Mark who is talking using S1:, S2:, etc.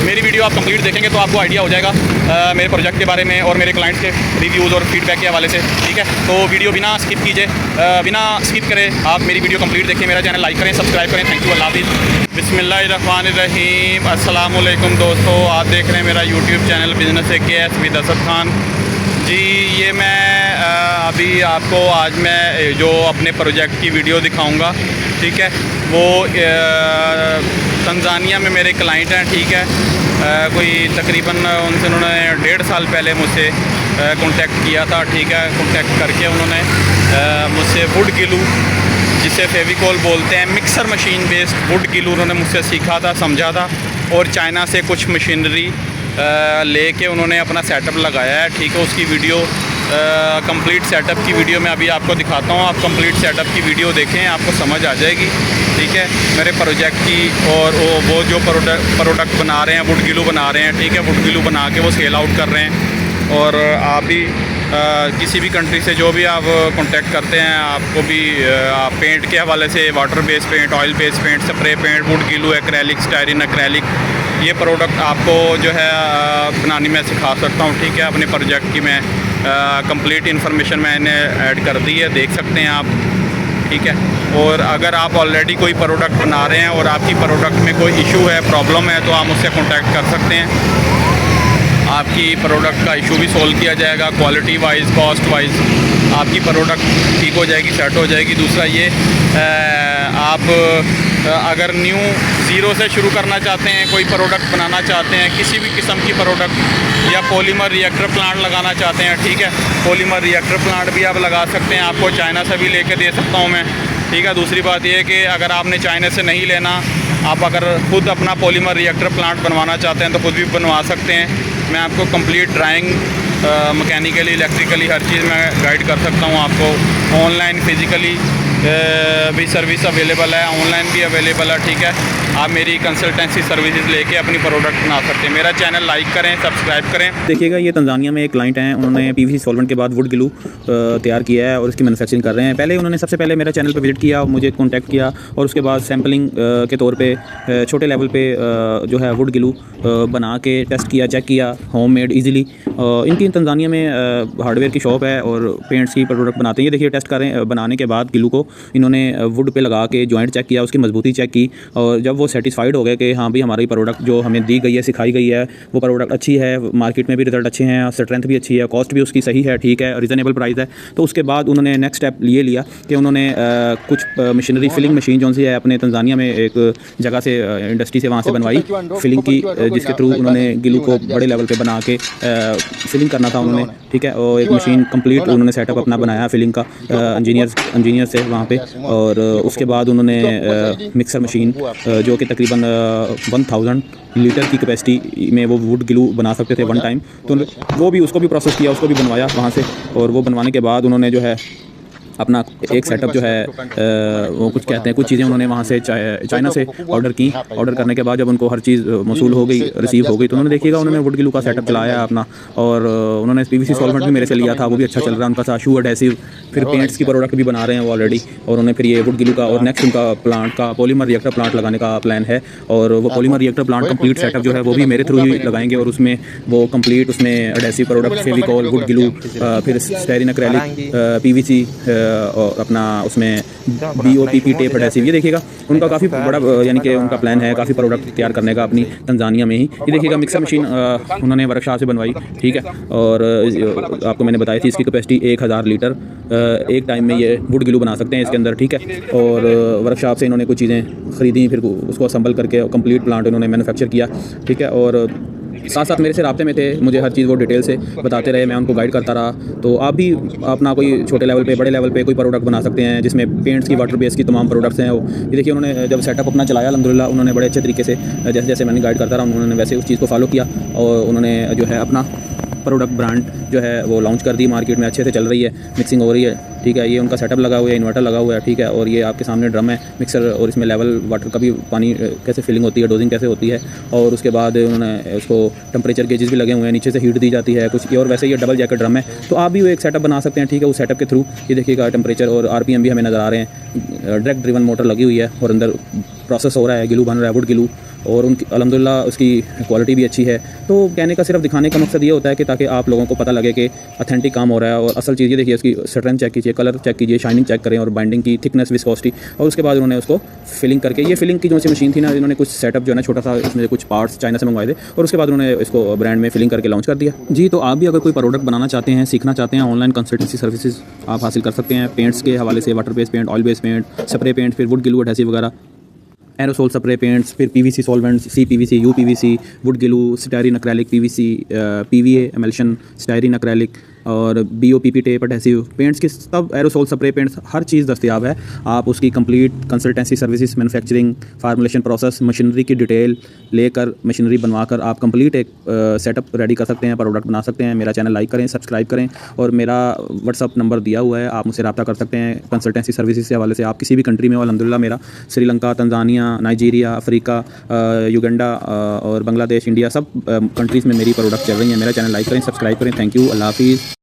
S1: मेरी वीडियो आप कंप्लीट देखेंगे तो आपको आइडिया हो जाएगा मेरे प्रोजेक्ट के बारे में और मेरे क्लाइंट्स के रिव्यूज़ और फीडबैक के हवाले से, ठीक है। तो वीडियो बिना स्किप कीजिए, बिना स्किप करें आप मेरी वीडियो कंप्लीट देखें, मेरा चैनल लाइक करें, सब्सक्राइब करें। थैंक यू, अल्लाह हाफ़िज़। बिस्मिल्लाहिर्रहमानिर्रहीम। अस्सलाम वालेकुम दोस्तों, आप देख रहे हैं मेरा YouTube channel business AKS with Asad Khan ji. ये मैं अभी आपको आज मैं जो अपने प्रोजेक्ट की वीडियो दिखाऊंगा, ठीक है, वो तंजानिया में मेरे क्लाइंट हैं, ठीक है। कोई तकरीबन उनसे उन्होंने 1.5 साल पहले मुझसे कांटेक्ट किया था, ठीक है। कांटेक्ट करके उन्होंने मुझसे वुड गिलू, जिसे फेविकॉल बोलते हैं, mixer machine based would Gillu उन्होंने मुझसे सीखा था, समझा था, और चाइना से कुछ मशीनरी लेके उन्होंने अपना सेटअप लगाया है, ठीक है। उसकी वीडियो कंप्लीट सेटअप की वीडियो मैं अभी आपको दिखाता हूँ। आप कंप्लीट सेटअप की वीडियो देखें, आपको समझ आ जाएगी, ठीक है, मेरे प्रोजेक्ट की। और वो जो प्रोडक्ट बना रहे हैं, वुड गिलू बना रहे हैं, ठीक है। वुड गिलू बना के वो सेल आउट कर रहे हैं। और आप भी किसी भी कंट्री से जो भी आप कांटेक्ट करते हैं, आपको भी आप पेंट के हवाले से water based paint, oil based paint, spray paint, wood glue, acrylic, styrene acrylic, ये प्रोडक्ट आपको जो है बनानी मैं सिखा सकता हूँ, ठीक है। अपने प्रोजेक्ट की मैं कंप्लीट इन्फॉर्मेशन मैंने ऐड कर दी है, देख सकते हैं आप, ठीक है। और अगर आप ऑलरेडी कोई प्रोडक्ट बना रहे हैं और आपकी प्रोडक्ट में कोई इशू है, प्रॉब्लम है, तो आप मुझसे कांटेक्ट कर सकते हैं। आपकी प्रोडक्ट का इशू भी सॉल्व किया जाएगा, क्वालिटी वाइज, कॉस्ट वाइज आपकी प्रोडक्ट ठीक हो जाएगी, सेट हो जाएगी। दूसरा ये आप अगर न्यू ज़ीरो से शुरू करना चाहते हैं, कोई प्रोडक्ट बनाना चाहते हैं, किसी भी किस्म की प्रोडक्ट, या पॉलीमर रिएक्टर प्लांट लगाना चाहते हैं, ठीक है, पॉलीमर रिएक्टर प्लांट भी आप लगा सकते हैं, आपको चाइना से भी लेके दे सकता हूँ मैं, ठीक है। दूसरी बात यह है कि अगर आपने चाइना से नहीं लेना, आप अगर खुद अपना पॉलीमर रिएक्टर प्लांट बनवाना चाहते हैं तो खुद भी बनवा सकते हैं। मैं आपको कंप्लीट ड्राइंग, मैकेनिकली, इलेक्ट्रिकली हर चीज़ मैं गाइड कर सकता हूँ आपको। ऑनलाइन फिज़िकली भी सर्विस अवेलेबल है, ऑनलाइन भी अवेलेबल है, ठीक है। आप मेरी कंसल्टेंसी सर्विसेज लेके अपनी प्रोडक्ट बना सकते हैं। मेरा चैनल लाइक करें, सब्सक्राइब करें।
S2: देखिएगा, ये तंजानिया में एक क्लाइंट हैं, उन्होंने PVC सॉल्वेंट के बाद वुड गिलू तैयार किया है और इसकी मैन्युफैक्चरिंग कर रहे हैं। पहले उन्होंने सबसे पहले मेरा चैनल पर विजिट किया, मुझे कॉन्टैक्ट किया, और उसके बाद सैम्पलिंग के तौर पे छोटे लेवल पे जो है वुड गिलू बना के टेस्ट किया, चेक किया, होममेड ईजिली। इनकी तंजानिया में हार्डवेयर की शॉप है और पेंट्स की प्रोडक्ट बनाते हैं। ये देखिए, टेस्ट करें, बनाने के बाद गिलू को इन्होंने वुड पे लगा के जॉइंट चेक किया, उसकी मजबूती चेक की, और जब वो सेटिस्फाइड हो गए कि हाँ भाई हमारी प्रोडक्ट जो हमें दी गई है, सिखाई गई है, वो प्रोडक्ट अच्छी है, मार्केट में भी रिजल्ट अच्छे हैं, स्ट्रेंथ भी अच्छी है, कॉस्ट भी उसकी सही है, ठीक है, रिजनेबल प्राइस है, तो उसके बाद उन्होंने नेक्स्ट स्टेप ये लिया कि उन्होंने कुछ मशीनरी, फिलिंग मशीन जो सी है अपने तंजानिया में एक जगह से, इंडस्ट्री से वहाँ से बनवाई फिलिंग की, जिसके थ्रू उन्होंने गिलू को बड़े लेवल पे बना के फिलिंग करना था उन्होंने, ठीक है। और एक मशीन कंप्लीट उन्होंने सेटअप अपना बनाया फिलिंग का इंजीनियर से वहाँ पे। और उसके बाद उन्होंने मिक्सर मशीन जो कि तकरीबन 1000 लीटर की कैपेसिटी में वो वुड गिलू बना सकते थे वन टाइम, तो वो भी, उसको भी प्रोसेस किया, उसको भी बनवाया वहाँ से। और वो बनवाने के बाद उन्होंने जो है अपना एक सेटअप जो है वो कुछ कहते हैं, कुछ चीज़ें उन्होंने वहाँ से चाइना से ऑर्डर की। ऑर्डर करने के बाद जब उनको हर चीज़ मौसूल हो गई, रिसीव हो गई, तो उन्होंने देखिएगा उन्होंने वुड गिलू का सेटअप चलाया अपना। और उन्होंने PVC सॉल्वेंट भी मेरे से लिया था, वो भी अच्छा चल रहा है उनका सा, शू एडहेसिव, फिर पेंट्स की प्रोडक्ट भी बना रहे हैं वो ऑलरेडी। और उन्होंने फिर ये वुड गिलू का और नेक्स्ट उनका प्लांट का पॉलीमर रिएक्टर प्लांट लगाने का प्लान है। और वो polymer reactor plant complete setup जो है वो भी मेरे थ्रू ही लगाएंगे, और उसमें वो कंप्लीट उसमें adhesive product, Fevicol, would Gillu, फिर स्टायरीन एक्रेलिक, PVC, और अपना उसमें BOPP टेप एडहेसिव। ये देखिएगा उनका काफ़ी बड़ा यानी कि उनका प्लान है काफ़ी प्रोडक्ट तैयार करने का अपनी तंजानिया में ही। ये देखिएगा मिक्सर मशीन उन्होंने वर्कशॉप से बनवाई, ठीक है। और आपको मैंने बताई थी इसकी कैपेसिटी 1000 लीटर एक टाइम में ये वुड गिलू बना सकते हैं इसके अंदर, ठीक है। और वर्कशॉप से इन्होंने कुछ चीज़ें ख़रीदी, फिर उसको असम्बल करके कंप्लीट प्लांट इन्होंने मैन्युफैक्चर किया, ठीक है। और साथ साथ मेरे से राब्ते में थे, मुझे हर चीज़ वो डिटेल से बताते रहे, मैं उनको गाइड करता रहा। तो आप भी अपना कोई छोटे लेवल पे, बड़े लेवल पे कोई प्रोडक्ट बना सकते हैं जिसमें पेंट्स की, वाटर बेस की तमाम प्रोडक्ट्स हैं वो। ये देखिए उन्होंने जब सेटअप अपना चलाया अल्हम्दुलिल्लाह, उन्होंने बड़े अच्छे तरीके से, जैसे जैसे मैंने गाइड करता रहा, उन्होंने वैसे उस चीज़ को फॉलो किया, और उन्होंने जो है अपना प्रोडक्ट ब्रांड जो है वो लॉन्च कर दी, मार्केट में अच्छे से चल रही है, मिक्सिंग हो रही है, ठीक है। ये उनका सेटअप लगा हुआ है, इन्वर्टर लगा हुआ है, ठीक है। और ये आपके सामने ड्रम है मिक्सर, और इसमें लेवल वाटर का भी पानी कैसे फिलिंग होती है, डोजिंग कैसे होती है। और उसके बाद उन्होंने उसको टेम्परेचर गेजेस भी लगे हुए हैं, नीचे से हीट दी जाती है कुछ, और वैसे ये डबल जैकेट ड्रम है, तो आप भी वो एक सेटअप बना सकते हैं, ठीक है। उस सेटअप के थ्रू ये देखिएगा टेम्परेचर और RPM भी हमें नज़र आ रहे हैं, डायरेक्ट ड्रिवन मोटर लगी हुई है, और अंदर प्रोसेस हो रहा है, गिलू बन रहा है, वुड गिलू, और उनकी अल्हम्दुलिल्लाह उसकी क्वालिटी भी अच्छी है। तो कहने का सिर्फ दिखाने का मकसद ये होता है कि ताकि आप लोगों को पता लगे कि अथेंटिक काम हो रहा है। और असल चीज़ ये देखिए, उसकी स्ट्रेंथ चेक कीजिए, कलर चेक कीजिए, शाइनिंग चेक करें, और बाइंडिंग की थिकनेस, विस्कोसिटी, और उसके बाद उन्होंने उसको फिलिंग करके, ये फिलिंग की जो सी मशीन थी ना, इन्होंने कुछ सेटअप जो है ना छोटा सा, इसमें कुछ पार्ट्स चाइना से मंगवाए थे, और उसके बाद उन्होंने इसको ब्रांड में फिलिंग करके लॉन्च कर दिया। जी, तो आप भी अगर कोई प्रोडक्ट बनाना चाहते हैं, सीखना चाहते हैं, ऑनलाइन कंसल्टेंसी सर्विसेज आप हासिल कर सकते हैं। पेंट्स के हवाले से water based paint, oil based paint, spray paint, फिर वुड गिलू एडहेसिव वगैरह, एरोसोल स्प्रे पेंट्स, फिर PVC solvents, CPVC, UPVC, wood glue, styrene acrylic, PVC, PVA emulsion, styrene acrylic, और BOPP टेप एडहेसिव पेंट्स के सब aerosol spray paints, हर चीज़ दस्तयाब है। आप उसकी complete consultancy services, manufacturing, formulation process, machinery की डिटेल लेकर, मशीनरी बनवाकर आप कंप्लीट एक सेटअप रेडी कर सकते हैं, प्रोडक्ट बना सकते हैं। मेरा चैनल लाइक करें, सब्सक्राइब करें, और मेरा व्हाट्सअप नंबर दिया हुआ है, आप मुझसे रब्ता कर सकते हैं कंसल्टेंसी सर्विसेज के हवाले से। आप किसी भी कंट्री में हो, अल्हम्दुलिल्लाह मेरा Sri Lanka, Tanzania, Nigeria, Africa, Uganda और बांग्लादेश, इंडिया, सब कंट्रीज़ में मेरी प्रोडक्ट चल रही हैं। मेरा चैनल लाइक करें, सब्सक्राइब करें। थैंक यू, अल्लाह हाफिज़।